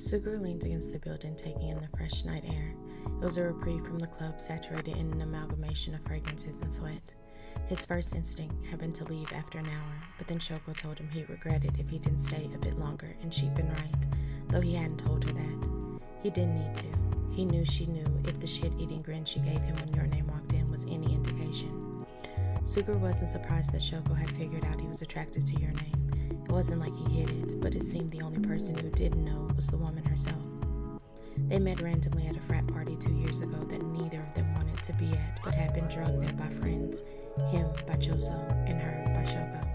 Suguru leaned against the building, taking in the fresh night air. It was a reprieve from the club, saturated in an amalgamation of fragrances and sweat. His first instinct had been to leave after an hour, but then Shoko told him he'd regret it if he didn't stay a bit longer, and she'd been right, though he hadn't told her that. He didn't need to. He knew she knew if the shit-eating grin she gave him when Your Name walked in was any indication. Suguru wasn't surprised that Shoko had figured out he was attracted to Your Name. It wasn't like he hid it, but it seemed the only person who didn't know was the woman herself. They met randomly at a frat party 2 years ago that neither of them wanted to be at, but had been drugged there by friends, him by Choso and her by Shoko.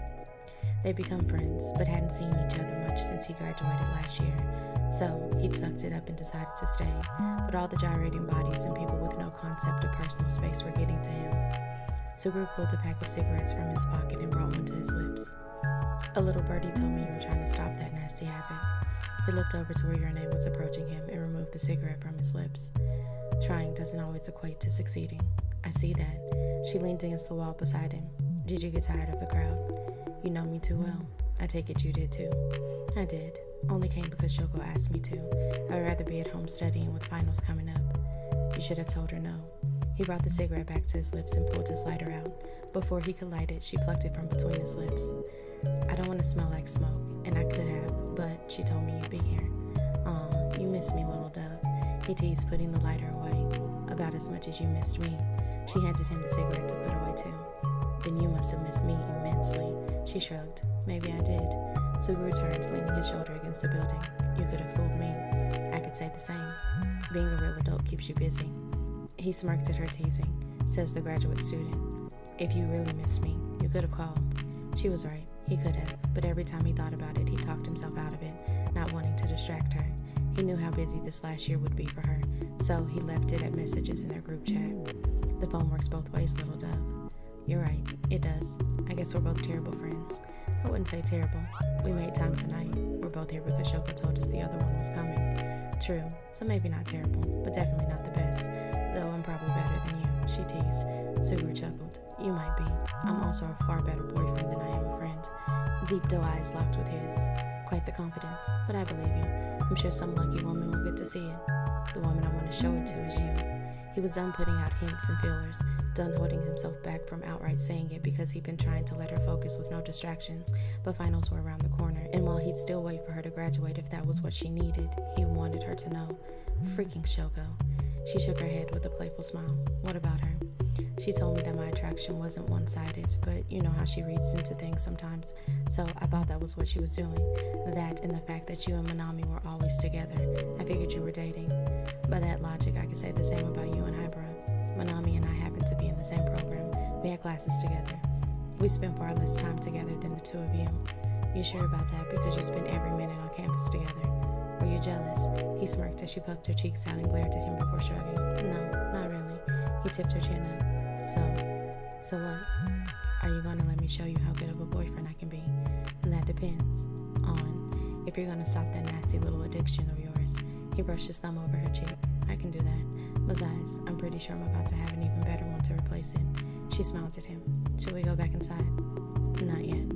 They'd become friends, but hadn't seen each other much since he graduated last year, so he'd sucked it up and decided to stay, but all the gyrating bodies and people with no concept of personal space were getting to him. Suguru pulled a pack of cigarettes from his pocket and brought one to his lips. "A little birdie told me you were trying to stop that nasty habit." He looked over to where Your Name was approaching him and removed the cigarette from his lips. "Trying doesn't always equate to succeeding. I see that." She leaned against the wall beside him. "Did you get tired of the crowd? You know me too well. I take it you did too." "I did. Only came because Shoko asked me to. I'd rather be at home studying with finals coming up." "You should have told her no." He brought the cigarette back to his lips and pulled his lighter out. Before he could light it, she plucked it from between his lips. "I don't want to smell like smoke, and I could have, but she told me you'd be here." "Aw, you miss me, little dove," he teased, putting the lighter away. "About as much as you missed me." She handed him the cigarette to put away too. "Then you must have missed me immensely." She shrugged. "Maybe I did." Suguru turned, leaning his shoulder against the building. "You could have fooled me. I could say the same. Being a real adult keeps you busy." He smirked at her teasing. Says the graduate student. "If you really missed me, you could have called." She was right. He could have, but every time he thought about it, he talked himself out of it, not wanting to distract her. He knew how busy this last year would be for her, so he left it at messages in their group chat. "The phone works both ways, little dove." "You're right, it does. I guess we're both terrible friends." "I wouldn't say terrible. We made time tonight. We're both here because Shoko told us the other one was coming." "True, so maybe not terrible, but definitely not the best. Though I'm probably better than you," she teased. Suguru chuckled. "You might be. I'm also a far better boyfriend than I am a friend." Deep doe eyes locked with his. "Quite the confidence, but I believe you. I'm sure some lucky woman will get to see it. The woman I want to show it to is you." He was done putting out hints and feelers, done holding himself back from outright saying it because he'd been trying to let her focus with no distractions, but finals were around the corner, and while he'd still wait for her to graduate if that was what she needed, he wanted her to know. Freaking Shoko. She shook her head with a playful smile. "What about her?" "She told me that my attraction wasn't one-sided, but you know how she reads into things sometimes, so I thought that was what she was doing. That and the fact that you and Manami were always together. I figured you were dating. By that logic, I could say the same about you and Ibra. Manami and I happened to be in the same program. We had classes together. We spent far less time together than the two of you. You sure about that because you spent every minute on campus together? Were you jealous?" He smirked as she puffed her cheeks out and glared at him before shrugging. "No, not really." He tipped her chin up. So what? Are you going to let me show you how good of a boyfriend I can be?" "And that depends on if you're going to stop that nasty little addiction of yours." He brushed his thumb over her cheek. "I can do that. Besides, I'm pretty sure I'm about to have an even better one to replace it." She smiled at him. "Should we go back inside?" "Not yet."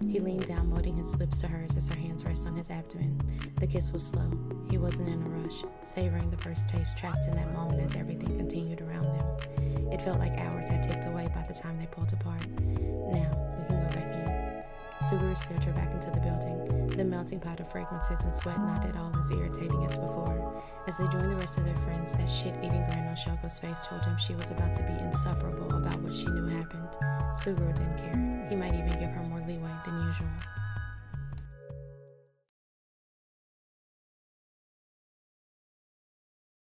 He leaned down, molding his lips to hers as her hands rested on his abdomen. The kiss was slow. He wasn't in a rush, savoring the first taste trapped in that moment as everything continued around them. It felt like hours had ticked away by the time they pulled apart. "Now, we can go back in." Suguru steered her back into the building. The melting pot of fragrances and sweat not at all as irritating as before. As they joined the rest of their friends, that shit-eating grin on Shoko's face told him she was about to be insufferable about what she knew happened. Suguru didn't care. He might